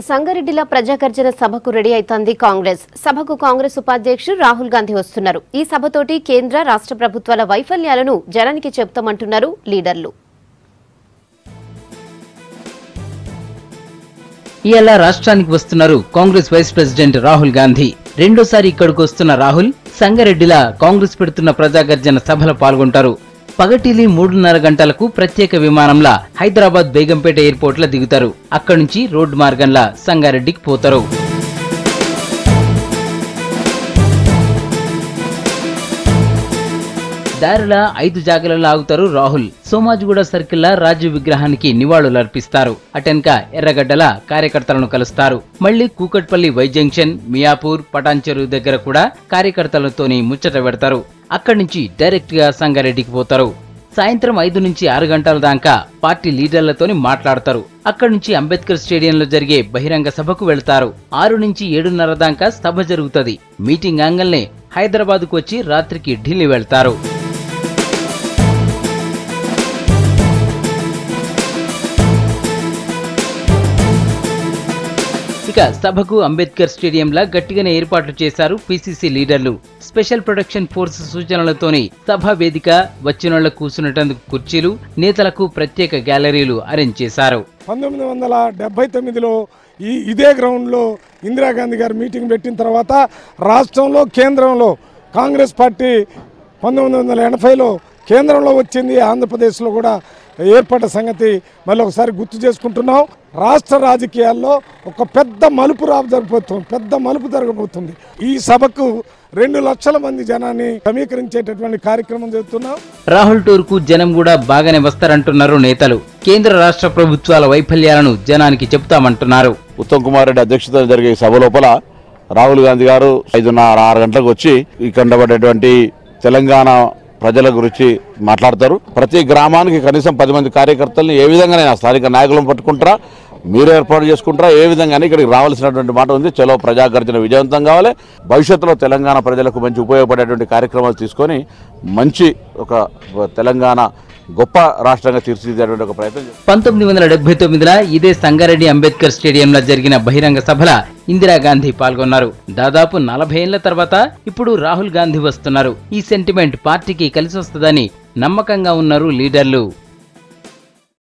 సంగారెడ్డిలో ప్రజాగర్జన సభకు రెడీ అవుతోంది కాంగ్రెస్. సభకు కాంగ్రెస్ ఉపాధ్యక్షుడు రాహుల్ గాంధీ వస్తున్నారు. ఈ సభతోటి కేంద్ర రాష్ట్ర ప్రభుత్వాల వైఫల్యాలను జనానికి చెప్తామంటున్నారు లీడర్లు. ఇయాల రాష్ట్రానికి వస్తున్నారు కాంగ్రెస్ వైస్ ప్రెసిడెంట్ రాహుల్ గాంధీ. రెండోసారి ఇక్కడికి వస్తున్న రాహుల్ సంగారెడ్డిలో కాంగ్రెస్ పెడుతున్న ప్రజాగర్జన సభలో పాల్గొంటారు. పగటిలి 3:30 గంటలకు ప్రత్యేక విమానంలా హైదరాబాద్ బేగంపేట ఎయిర్పోర్ట్ లో దిగుతారు. అక్కడి నుంచి రోడ్డు మార్గంలా సంగారెడ్డికి పోతారు. దారిలా 5 జాగాలలో ఆగుతారు రాహుల్. సోమాజిగూడ సర్కిల్ రాజు విగ్రహానికి నివాళులు అర్పిస్తారు. అటెన్క ఎర్రగడ్డల కార్యకర్తలను కలుస్తారు. మళ్లీ కూకట్పల్లి వై జంక్షన్, మియాపూర్, పటాన్చెరు దగ్గర కూడా కార్యకర్తలతోని ముచ్చట పెడతారు. అక్కడి నుంచి డైరెక్ట్ గా సంగారెడ్డికి పోతారు. సాయంత్రం 5 నుంచి 6 గంటల దాకా పార్టీ లీడర్లతోని మాట్లాడతారు. అక్కడి నుంచి అంబేద్కర్ స్టేడియంలో జరిగే బహిరంగ సభకు వెళ్తారు. 6 నుంచి 7:30 దాకా సభ జరుగుతుంది. మీటింగ్ ఆంగల్నే హైదరాబాద్ కు వచ్చి రాత్రికి ఢిల్లీ వెళ్తారు. ఇక సభకు అంబేద్కర్ స్టేడియంలా గట్టిగానే ఏర్పాట్లు చేశారు పీసీసీ లీడర్లు. స్పెషల్ ప్రొటెక్షన్ ఫోర్స్ సూచనలతోని సభా వేదిక, వచ్చినోళ్లకు కూర్చునేందుకు కుర్చీలు, నేతలకు ప్రత్యేక గ్యాలరీలు అరేంజ్ చేశారు. 1979లో ఇదే గ్రౌండ్లో ఇందిరాగాంధీ గారు మీటింగ్ పెట్టిన తర్వాత రాష్ట్రంలో, కేంద్రంలో కాంగ్రెస్ పార్టీ 1980లో కేంద్రంలో వచ్చింది. ఆంధ్రప్రదేశ్లో కూడా ఏర్పడ్డ సంగతి మళ్ళీ ఒకసారి గుర్తు చేసుకుంటున్నాం. రాష్ట్ర రాజకీయాల్లో ఒక పెద్ద మలుపు జరగబోతుంది. ఈ సభకు 2 లక్షల మంది జనాన్ని సమీకరించేటటువంటి కార్యక్రమం చేస్తున్నాం. రాహుల్ టూర్ కు జనం కూడా బాగానే వస్తారంటున్నారు నేతలు. కేంద్ర రాష్ట్ర ప్రభుత్వాల వైఫల్యాలను జనానికి చెప్తామంటున్నారు. ఉత్తమ్ కుమార్ రెడ్డి అధ్యక్షతన జరిగే సభ లోపల రాహుల్ గాంధీ గారు 5:30-6 గంటలకు వచ్చి ఇక్కడ పడ్డటువంటి తెలంగాణ ప్రజల గురించి మాట్లాడతారు. ప్రతి గ్రామానికి కనీసం 10 మంది కార్యకర్తలను ఏ విధంగా స్థానిక నాయకులను పట్టుకుంటారా, మీరు ఏర్పాటు చేసుకుంటారా, ఏ విధంగా ఇక్కడికి రావాల్సినటువంటి మాట ఉంది. చలో ప్రజాగర్జన విజయవంతం కావాలి. భవిష్యత్తులో తెలంగాణ ప్రజలకు మంచి ఉపయోగపడేటువంటి కార్యక్రమాలు తీసుకొని మంచి ఒక తెలంగాణ గొప్ప రాష్ట్రంగా తీర్చిదిద్దేటువంటి ఒక ప్రయత్నం. 1979లో ఇదే సంగారెడ్డి అంబేద్కర్ స్టేడియంలో జరిగిన బహిరంగ సభలో ఇందిరాగాంధీ పాల్గొన్నారు. దాదాపు 40 ఏళ్ల తర్వాత ఇప్పుడు రాహుల్ గాంధీ వస్తున్నారు. ఈ సెంటిమెంట్ పార్టీకి కలిసి వస్తుందని నమ్మకంగా ఉన్నారు లీడర్లు.